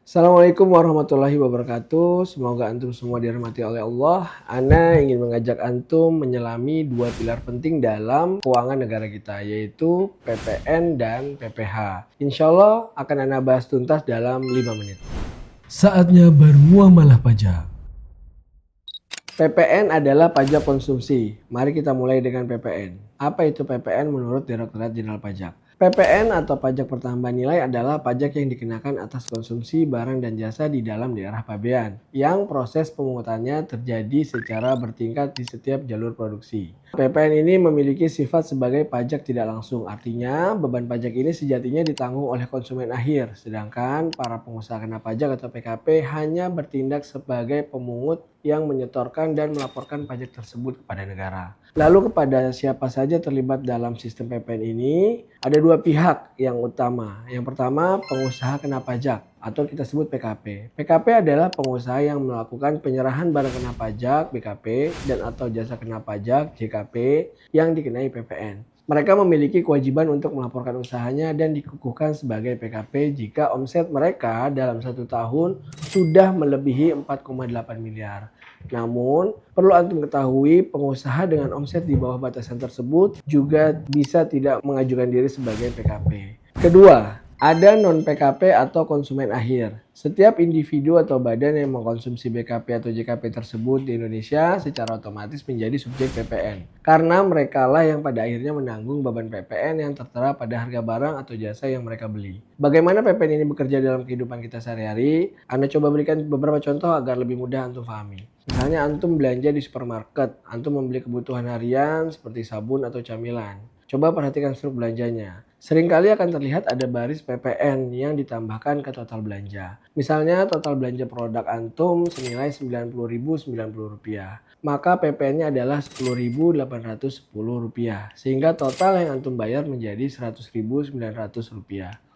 Assalamualaikum warahmatullahi wabarakatuh. Semoga antum semua dirahmati oleh Allah. Ana ingin mengajak antum menyelami dua pilar penting dalam keuangan negara kita, yaitu PPN dan PPH. Insya Allah akan Ana bahas tuntas dalam 5 menit. Saatnya bermuamalah pajak. PPN adalah pajak konsumsi. Mari kita mulai dengan PPN. Apa itu PPN menurut Direktorat Jenderal Pajak? PPN atau pajak pertambahan nilai adalah pajak yang dikenakan atas konsumsi barang dan jasa di dalam daerah pabean, yang proses pemungutannya terjadi secara bertingkat di setiap jalur produksi. PPN ini memiliki sifat sebagai pajak tidak langsung, artinya beban pajak ini sejatinya ditanggung oleh konsumen akhir, sedangkan para pengusaha kena pajak atau PKP hanya bertindak sebagai pemungut yang menyetorkan dan melaporkan pajak tersebut kepada negara. Lalu kepada siapa saja terlibat dalam sistem PPN ini, ada dua pihak yang utama. Yang pertama, pengusaha kena pajak atau kita sebut PKP. PKP adalah pengusaha yang melakukan penyerahan barang kena pajak BKP dan atau jasa kena pajak JKP yang dikenai PPN. Mereka memiliki kewajiban untuk melaporkan usahanya dan dikukuhkan sebagai PKP jika omset mereka dalam 1 tahun sudah melebihi 4,8 miliar. Namun, perlu antum ketahui pengusaha dengan omset di bawah batasan tersebut juga bisa tidak mengajukan diri sebagai PKP. Kedua, ada non-PKP atau konsumen akhir. Setiap individu atau badan yang mengkonsumsi BKP atau JKP tersebut di Indonesia secara otomatis menjadi subjek PPN. Karena mereka lah yang pada akhirnya menanggung beban PPN yang tertera pada harga barang atau jasa yang mereka beli. Bagaimana PPN ini bekerja dalam kehidupan kita sehari-hari? Anda coba berikan beberapa contoh agar lebih mudah antum pahami. Misalnya antum belanja di supermarket, antum membeli kebutuhan harian seperti sabun atau camilan. Coba perhatikan struk belanjanya. Seringkali akan terlihat ada baris PPN yang ditambahkan ke total belanja. Misalnya total belanja produk antum senilai Rp90.090. Maka PPN-nya adalah Rp10.810. Sehingga total yang antum bayar menjadi Rp100.900.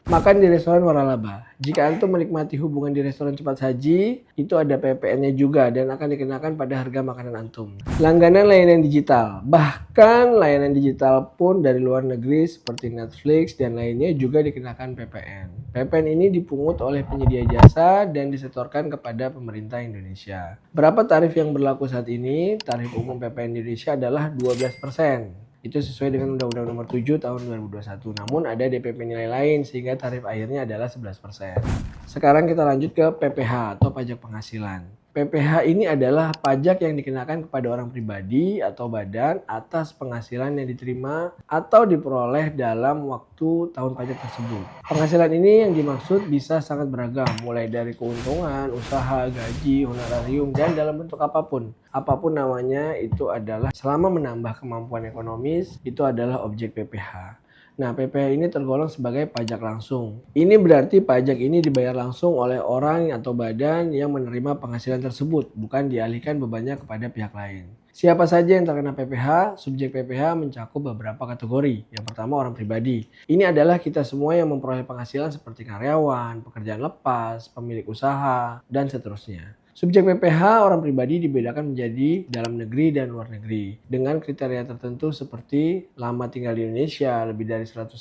Makan di restoran waralaba. Jika antum menikmati hubungan di restoran cepat saji, itu ada PPN-nya juga dan akan dikenakan pada harga makanan antum. Langganan layanan digital. Bahkan layanan digital pun dari luar negeri seperti Netflix dan lainnya juga dikenakan PPN. PPN ini dipungut oleh penyedia jasa dan disetorkan kepada pemerintah Indonesia. Berapa tarif yang berlaku saat ini? Tarif umum PPN Indonesia adalah 12%. Itu sesuai dengan Undang-Undang Nomor 7 Tahun 2021. Namun ada DPP nilai lain sehingga tarif akhirnya adalah 11%. Sekarang kita lanjut ke PPH atau pajak penghasilan. PPH ini adalah pajak yang dikenakan kepada orang pribadi atau badan atas penghasilan yang diterima atau diperoleh dalam waktu tahun pajak tersebut. Penghasilan ini yang dimaksud bisa sangat beragam, mulai dari keuntungan, usaha, gaji, honorarium, dan dalam bentuk apapun. Apapun namanya itu adalah selama menambah kemampuan ekonomis, itu adalah objek PPH. Nah, PPH ini tergolong sebagai pajak langsung. Ini berarti pajak ini dibayar langsung oleh orang atau badan yang menerima penghasilan tersebut, bukan dialihkan bebannya kepada pihak lain. Siapa saja yang terkena PPH? Subjek PPH mencakup beberapa kategori. Yang pertama, orang pribadi. Ini adalah kita semua yang memperoleh penghasilan seperti karyawan, pekerjaan lepas, pemilik usaha, dan seterusnya. Subjek PPH orang pribadi dibedakan menjadi dalam negeri dan luar negeri dengan kriteria tertentu seperti lama tinggal di Indonesia lebih dari 183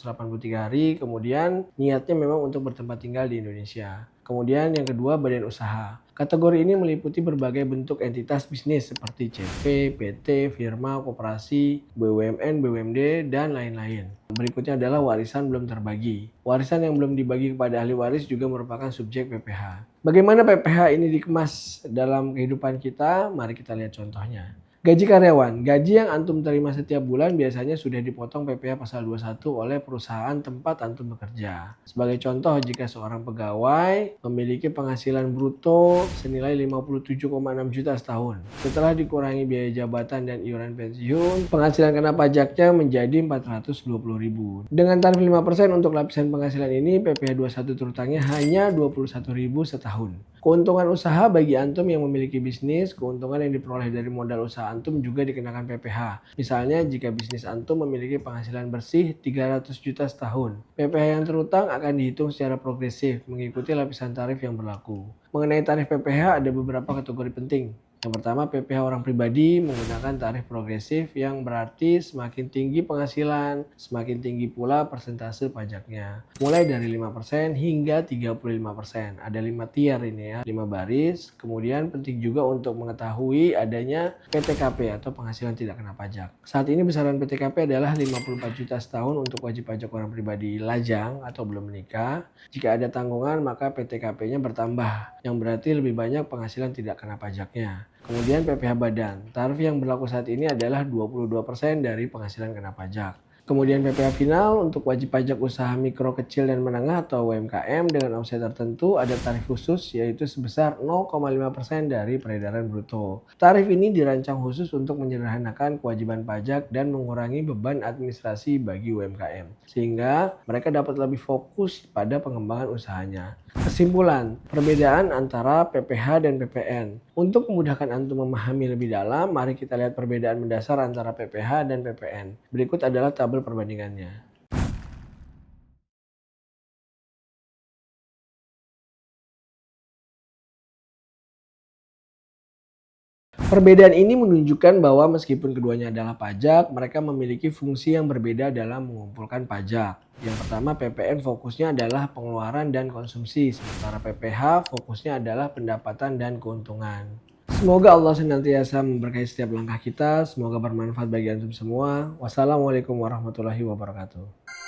hari, kemudian niatnya memang untuk bertempat tinggal di Indonesia. Kemudian yang kedua, badan usaha. Kategori ini meliputi berbagai bentuk entitas bisnis seperti CV, PT, firma, koperasi, BUMN, BUMD, dan lain-lain. Berikutnya adalah warisan belum terbagi. Warisan yang belum dibagi kepada ahli waris juga merupakan subjek PPH. Bagaimana PPH ini dikemas dalam kehidupan kita? Mari kita lihat contohnya. Gaji karyawan. Gaji yang antum terima setiap bulan biasanya sudah dipotong PPh pasal 21 oleh perusahaan tempat antum bekerja. Sebagai contoh, jika seorang pegawai memiliki penghasilan bruto senilai 57,6 juta setahun. Setelah dikurangi biaya jabatan dan iuran pensiun, penghasilan kena pajaknya menjadi 420.000. Dengan tarif 5% untuk lapisan penghasilan ini, PPh 21 terutangnya hanya 21.000 setahun. Keuntungan usaha bagi antum yang memiliki bisnis, keuntungan yang diperoleh dari modal usaha antum juga dikenakan PPh. Misalnya jika bisnis antum memiliki penghasilan bersih 300 juta setahun, PPh yang terutang akan dihitung secara progresif mengikuti lapisan tarif yang berlaku. Mengenai tarif PPh ada beberapa kategori penting. Yang pertama, PPh orang pribadi menggunakan tarif progresif yang berarti semakin tinggi penghasilan, semakin tinggi pula persentase pajaknya. Mulai dari 5% hingga 35%. Ada 5 tier ini ya, 5 baris. Kemudian penting juga untuk mengetahui adanya PTKP atau penghasilan tidak kena pajak. Saat ini besaran PTKP adalah 54 juta setahun untuk wajib pajak orang pribadi lajang atau belum menikah. Jika ada tanggungan maka PTKP-nya bertambah, yang berarti lebih banyak penghasilan tidak kena pajaknya. Kemudian PPh Badan, tarif yang berlaku saat ini adalah 22% dari penghasilan kena pajak. Kemudian PPh Final untuk wajib pajak usaha mikro, kecil, dan menengah atau UMKM dengan omset tertentu ada tarif khusus yaitu sebesar 0,5% dari peredaran bruto. Tarif ini dirancang khusus untuk menyederhanakan kewajiban pajak dan mengurangi beban administrasi bagi UMKM sehingga mereka dapat lebih fokus pada pengembangan usahanya. Kesimpulan, perbedaan antara PPh dan PPN. Untuk memudahkan Antum memahami lebih dalam, mari kita lihat perbedaan mendasar antara PPh dan PPN. Berikut adalah tabel perbandingannya. Perbedaan ini menunjukkan bahwa meskipun keduanya adalah pajak, mereka memiliki fungsi yang berbeda dalam mengumpulkan pajak. Yang pertama, PPN fokusnya adalah pengeluaran dan konsumsi, sementara PPh fokusnya adalah pendapatan dan keuntungan. Semoga Allah senantiasa memberkahi setiap langkah kita, semoga bermanfaat bagi antum semua. Wassalamualaikum warahmatullahi wabarakatuh.